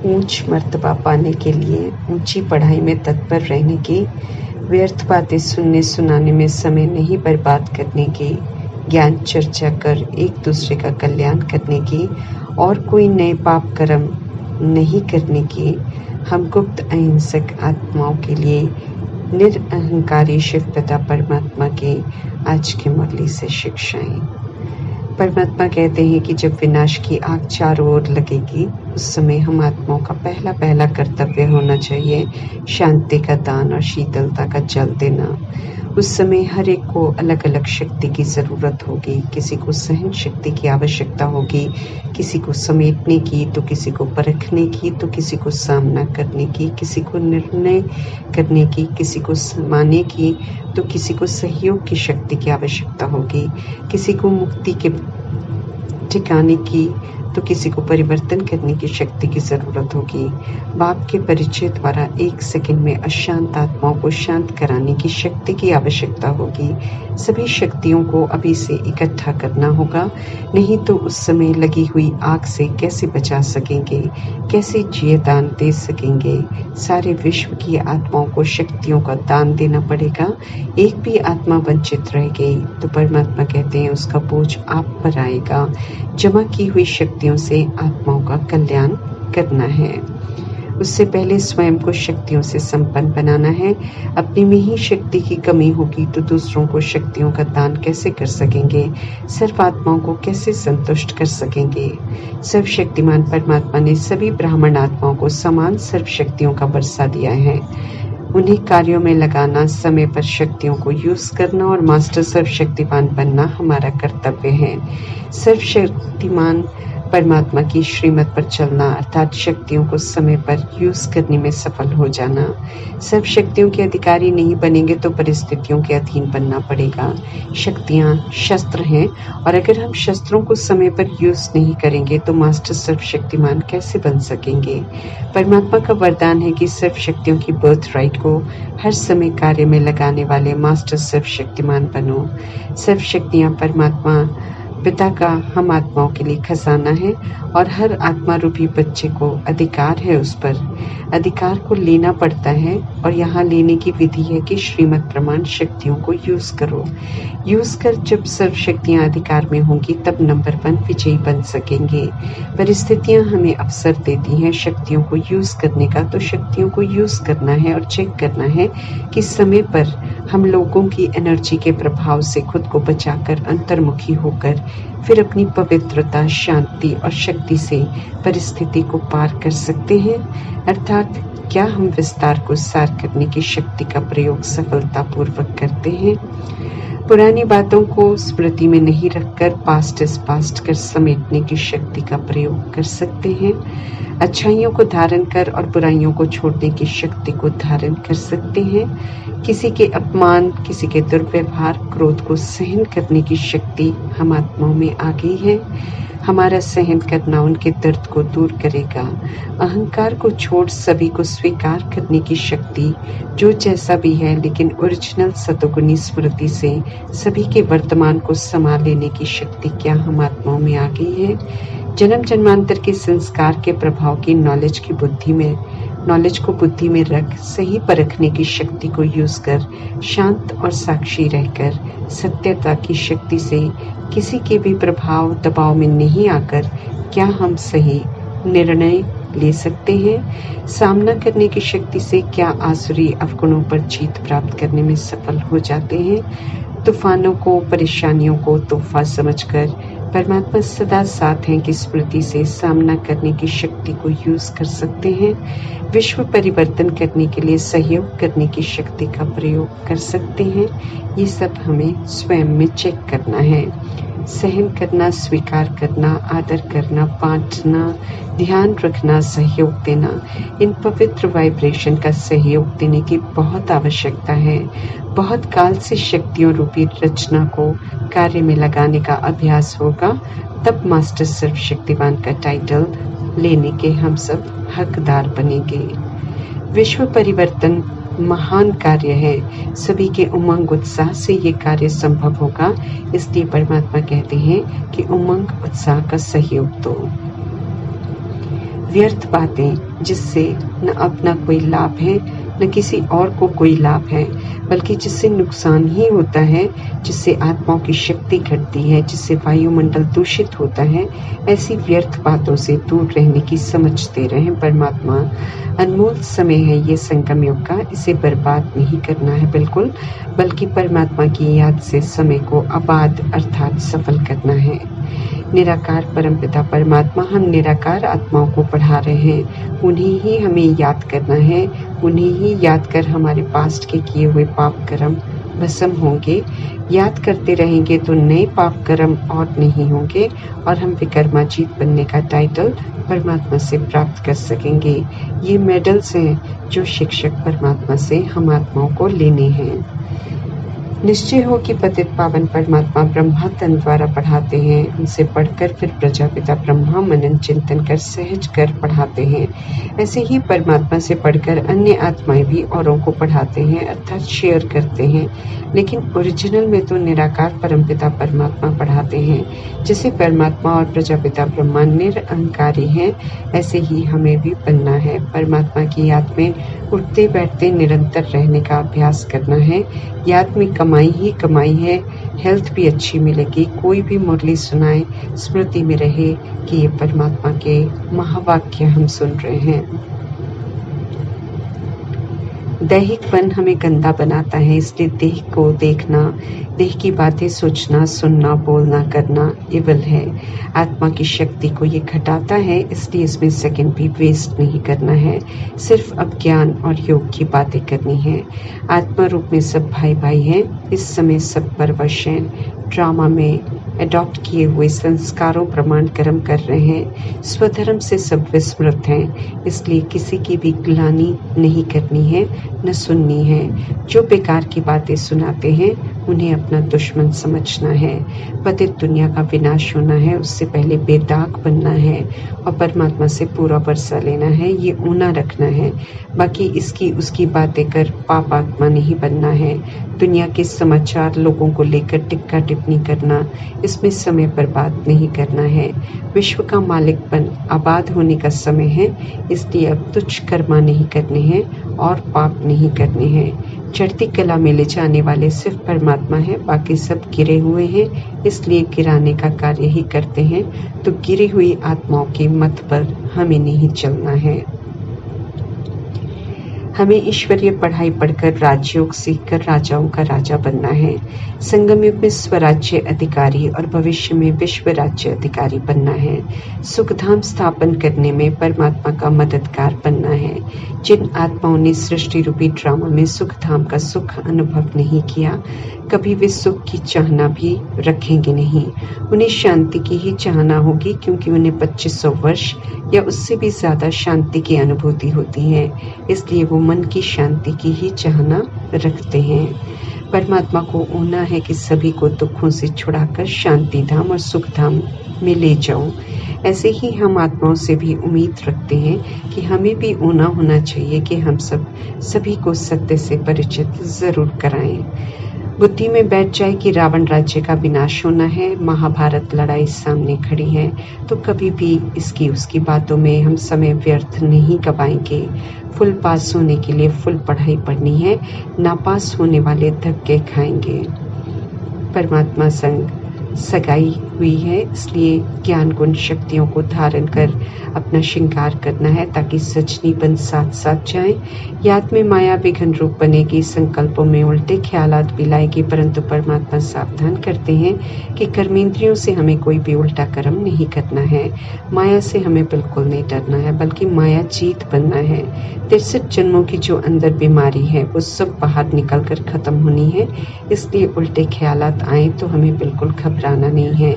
ऊंच मर्तबा पाने के लिए ऊंची पढ़ाई में तत्पर रहने की, व्यर्थ बातें सुनने सुनाने में समय नहीं बर्बाद करने की, ज्ञान चर्चा कर एक दूसरे का कल्याण करने की और कोई नए पाप कर्म नहीं करने की, हम गुप्त अहिंसक आत्माओं के लिए निरअहंकारी शिवपिता परमात्मा के आज की मुरली से शिक्षाएं। परमात्मा कहते हैं कि जब विनाश की आग चारों ओर लगेगी, उस समय हम आत्माओं का पहला पहला कर्तव्य होना चाहिए शांति का दान और शीतलता का जल देना। उस समय हर एक को अलग अलग शक्ति की जरूरत होगी। किसी को सहन शक्ति की आवश्यकता होगी, किसी को समेटने की, तो किसी को परखने की, तो किसी को सामना करने की, किसी को निर्णय करने की, किसी को समाने की, तो किसी को सहयोग की शक्ति की आवश्यकता होगी, किसी को मुक्ति के ठिकाने की, तो किसी को परिवर्तन करने की शक्ति की जरूरत होगी। बाप के परिचय द्वारा एक सेकंड में अशांत आत्माओं को शांत कराने की शक्ति की आवश्यकता होगी। सभी शक्तियों को अभी से इकट्ठा करना होगा, नहीं तो उस समय लगी हुई आग से कैसे बचा सकेंगे, कैसे जिये दान दे सकेंगे। सारे विश्व की आत्माओं को शक्तियों का दान देना पड़ेगा। एक भी आत्मा वंचित रह गई तो परमात्मा कहते हैं उसका बोझ आप पर आएगा। जमा की हुई शक्तियों से आत्माओं का कल्याण करना है। उससे पहले स्वयं को शक्तियों से संपन्न बनाना है। अपने में ही शक्ति की कमी होगी तो दूसरों को शक्तियों का दान कैसे कर सकेंगे, सर्व आत्माओं को कैसे संतुष्ट कर सकेंगे। सर्वशक्तिमान परमात्मा ने सभी ब्राह्मण आत्माओं को समान सर्व शक्तियों का बरसा दिया है। उन्हें कार्यों में लगाना, समय पर शक्तियों को यूज करना और मास्टर सर्वशक्तिमान बनना हमारा कर्तव्य है। सर्वशक्तिमान परमात्मा की श्रीमत पर चलना अर्थात शक्तियों को समय पर यूज करने में सफल हो जाना। सब शक्तियों के अधिकारी नहीं बनेंगे तो परिस्थितियों के अधीन बनना पड़ेगा। शक्तियां शस्त्र हैं और अगर हम शस्त्रों को समय पर यूज नहीं करेंगे तो मास्टर सर्वशक्तिमान कैसे बन सकेंगे। परमात्मा का वरदान है कि सर्व शक्तियों की बर्थ राइट को हर समय कार्य में लगाने वाले मास्टर सर्वशक्तिमान बनो। सर्व शक्तियां परमात्मा पिता का हम आत्माओं के लिए खजाना है और हर आत्मा रूपी बच्चे को अधिकार है। उस पर अधिकार को लेना पड़ता है और यहाँ लेने की विधि है कि श्रीमत प्रमाण शक्तियों को यूज करो। यूज कर जब सर्व शक्तियाँ अधिकार में होंगी तब नंबर 1 विजयी बन सकेंगे। परिस्थितियाँ हमें अवसर देती हैं शक्तियों को यूज करने का, तो शक्तियों को यूज करना है और चेक करना है कि समय पर हम लोगों की एनर्जी के प्रभाव से खुद को बचाकर अंतर्मुखी होकर फिर अपनी पवित्रता, शांति और शक्ति से परिस्थिति को पार कर सकते हैं। अर्थात क्या हम विस्तार को सार करने की शक्ति का प्रयोग सफलतापूर्वक करते हैं। पुरानी बातों को स्मृति में नहीं रखकर पास्ट इज पास्ट कर समेटने की शक्ति का प्रयोग कर सकते हैं। अच्छाइयों को धारण कर और बुराइयों को छोड़ने की शक्ति को धारण कर सकते हैं। किसी के अपमान, किसी के दुर्व्यवहार, क्रोध को सहन करने की शक्ति हम आत्माओं में आ गई है। हमारा सहन करना उनके दर्द को दूर करेगा। अहंकार को छोड़ सभी को स्वीकार करने की शक्ति, जो जैसा भी है लेकिन ओरिजिनल सतोगुणी स्मृति से सभी के वर्तमान को संभाल लेने की शक्ति क्या हम आत्माओं में आ गई है। जन्म जन्मांतर के संस्कार के प्रभाव की नॉलेज को बुद्धि में रख सही परखने की शक्ति को यूज कर शांत और साक्षी रहकर सत्यता की शक्ति से किसी के भी प्रभाव दबाव में नहीं आकर क्या हम सही निर्णय ले सकते हैं। सामना करने की शक्ति से क्या आसुरी अवगुणों पर जीत प्राप्त करने में सफल हो जाते हैं। तूफानों को, परेशानियों को तोहफा समझकर परमात्मा सदा साथ हैं कि स्मृति से सामना करने की शक्ति को यूज कर सकते हैं। विश्व परिवर्तन करने के लिए सहयोग करने की शक्ति का प्रयोग कर सकते हैं। ये सब हमें स्वयं में चेक करना है। सहन करना, स्वीकार करना, आदर करना, बांटना, ध्यान रखना, सहयोग देना, इन पवित्र वाइब्रेशन का सहयोग देने की बहुत आवश्यकता है। बहुत काल से शक्तियों रूपी रचना को कार्य में लगाने का अभ्यास होगा, तब मास्टर सर्वशक्तिवान का टाइटल लेने के हम सब हकदार बनेंगे। विश्व परिवर्तन महान कार्य है। सभी के उमंग उत्साह से ये कार्य संभव होगा, इसलिए परमात्मा कहते हैं कि उमंग उत्साह का सहयोग दो। व्यर्थ बातें जिससे न अपना कोई लाभ है न किसी और को कोई लाभ है, बल्कि जिससे नुकसान ही होता है, जिससे आत्माओं की शक्ति घटती है, जिससे वायुमंडल दूषित होता है, ऐसी व्यर्थ बातों से दूर रहने की समझते रहें। परमात्मा अनमोल समय है ये संगम युग का, इसे बर्बाद नहीं करना है बिल्कुल, बल्कि परमात्मा की याद से समय को आबाद अर्थात सफल करना है। निराकार परमपिता परमात्मा हम निराकार आत्माओं को पढ़ा रहे हैं, उन्हीं ही हमें याद करना है, उन्हीं ही याद कर हमारे पास्ट के किए हुए पाप कर्म भस्म होंगे। याद करते रहेंगे तो नए पाप कर्म और नहीं होंगे और हम विकर्माजीत बनने का टाइटल परमात्मा से प्राप्त कर सकेंगे। ये मेडल्स हैं जो शिक्षक परमात्मा से हम आत्माओं को लेने हैं। निश्चय हो कि पतित पावन परमात्मा ब्रह्मा तन द्वारा पढ़ाते हैं, उनसे पढ़कर फिर प्रजापिता ब्रह्मा मनन चिंतन कर सहज कर पढ़ाते हैं। ऐसे ही परमात्मा से पढ़कर अन्य आत्माएं भी औरों को पढ़ाते हैं अर्थात शेयर करते हैं, लेकिन ओरिजिनल में तो निराकार परमपिता परमात्मा पढ़ाते हैं। जैसे परमात्मा और प्रजापिता ब्रह्मा निरअहंकारी हैं, ऐसे ही हमें भी बनना है। परमात्मा की याद में उठते बैठते निरंतर रहने का अभ्यास करना है। याद में कमाई ही कमाई है, हेल्थ भी अच्छी मिलेगी। कोई भी मुरली सुनाए, स्मृति में रहे कि ये परमात्मा के महावाक्य हम सुन रहे हैं। दैहिकपन हमें गंदा बनाता है, इसलिए देह को देखना, देह की बातें सोचना, सुनना, बोलना, करना इवल है। आत्मा की शक्ति को ये घटाता है, इसलिए इसमें सेकंड भी वेस्ट नहीं करना है। सिर्फ अब ज्ञान और योग की बातें करनी है। आत्मा रूप में सब भाई भाई हैं, इस समय सब परवश हैं, ड्रामा में अडॉप्ट किए हुए संस्कारों प्रमाण कर्म कर रहे हैं। स्वधर्म से सब विस्मृत हैं, इसलिए किसी की भी ग्लानि नहीं करनी है न सुननी है। जो बेकार की बातें सुनाते हैं उन्हें अपना दुश्मन समझना है। पतित दुनिया का विनाश होना है, उससे पहले बेदाग बनना है और परमात्मा से पूरा वर्षा लेना है, ये ऊना रखना है। बाकी इसकी उसकी बातें कर पाप आत्मा नहीं बनना है। दुनिया के समाचार लोगों को लेकर टिक्का टिप्पणी करना, इसमें समय बर्बाद नहीं करना है। विश्व का मालिकपन आबाद होने का समय है, इसलिए अब तुच्छ कर्मा नहीं करने हैं और पाप नहीं करने हैं। चढ़ती कला में ले जाने वाले सिर्फ परमात्मा है, बाकी सब गिरे हुए हैं, इसलिए गिराने का कार्य ही करते हैं। तो गिरी हुई आत्माओं के मत पर हमें नहीं चलना है। हमें ईश्वरीय पढ़ाई पढ़कर राजयोग सीखकर राजाओं का राजा बनना है। संगम युग में स्वराज्य अधिकारी और भविष्य में विश्व राज्य अधिकारी बनना है। सुखधाम स्थापन करने में परमात्मा का मददगार बनना है। जिन आत्माओं ने सृष्टि रूपी ड्रामा में सुखधाम का सुख अनुभव नहीं किया, कभी वे सुख की चाहना भी रखेंगे नहीं। उन्हें शांति की ही चाहना होगी, क्योंकि उन्हें 2500 वर्ष या उससे भी ज्यादा शांति की अनुभूति होती है, इसलिए वो मन की शांति की ही चाहना रखते हैं। परमात्मा को ऊना है कि सभी को दुखों से छुड़ाकर शांति धाम और सुख धाम में ले जाऊं। ऐसे ही हम आत्माओं से भी उम्मीद रखते हैं कि हमें भी ऊना होना चाहिए कि हम सभी को सत्य से परिचित जरूर कराएं। बुद्धि में बैठ जाए कि रावण राज्य का विनाश होना है, महाभारत लड़ाई सामने खड़ी है, तो कभी भी इसकी उसकी बातों में हम समय व्यर्थ नहीं गवाएंगे। फुल पास होने के लिए फुल पढ़ाई पढ़नी है, नापास होने वाले धक्के खाएंगे। परमात्मा संग सगाई हुई है, इसलिए ज्ञान गुण शक्तियों को धारण कर अपना श्रृंगार करना है, ताकि सजनी बन साथ साथ जाए। याद में माया विघन रूप बनेगी, संकल्पों में उल्टे ख्यालात भी लाएगी, परंतु परमात्मा सावधान करते हैं कि कर्मेंद्रियों से हमें कोई भी उल्टा कर्म नहीं करना है। माया से हमें बिल्कुल नहीं डरना है, बल्कि माया जीत बनना है। 63 जन्मों की जो अंदर बीमारी है वो सब बाहर निकल कर खत्म होनी है, इसलिए उल्टे ख्यालात आए तो हमें बिल्कुल घबराना नहीं है।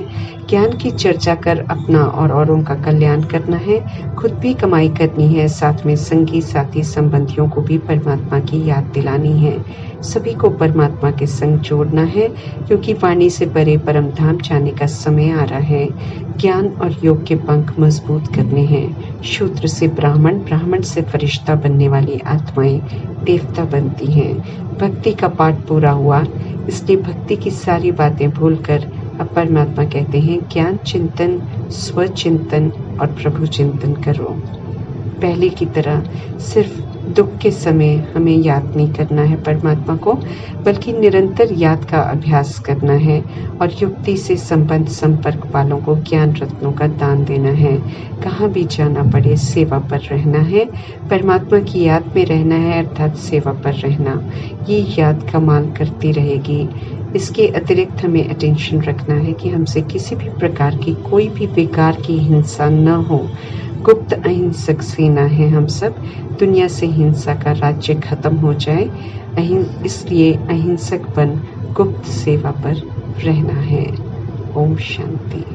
ज्ञान की चर्चा कर अपना और औरों का कल्याण करना है, खुद भी कमाई करनी है, साथ में संगी साथी संबंधियों को भी परमात्मा की याद दिलानी है। सभी को परमात्मा के संग जोड़ना है, क्योंकि वाणी से परे परम धाम जाने का समय आ रहा है। ज्ञान और योग के पंख मजबूत करने हैं। शूद्र से ब्राह्मण, ब्राह्मण से फरिश्ता बनने वाली आत्माएं देवता बनती हैं। भक्ति का पाठ पूरा हुआ, इसलिए भक्ति की सारी बातें भूलकर अब परमात्मा कहते हैं ज्ञान चिंतन, स्वचिंतन और प्रभु चिंतन करो। पहले की तरह सिर्फ दुख के समय हमें याद नहीं करना है परमात्मा को, बल्कि निरंतर याद का अभ्यास करना है और युक्ति से संबंध संपर्क वालों को ज्ञान रत्नों का दान देना है। कहाँ भी जाना पड़े सेवा पर रहना है, परमात्मा की याद में रहना है, अर्थात सेवा पर रहना। ये याद कमाल करती रहेगी। इसके अतिरिक्त हमें अटेंशन रखना है कि हमसे किसी भी प्रकार की कोई भी बेकार की हिंसा न हो। गुप्त अहिंसक सेना है हम सब। दुनिया से हिंसा का राज्य खत्म हो जाए, इसलिए अहिंसक बन गुप्त सेवा पर रहना है। ओम शांति।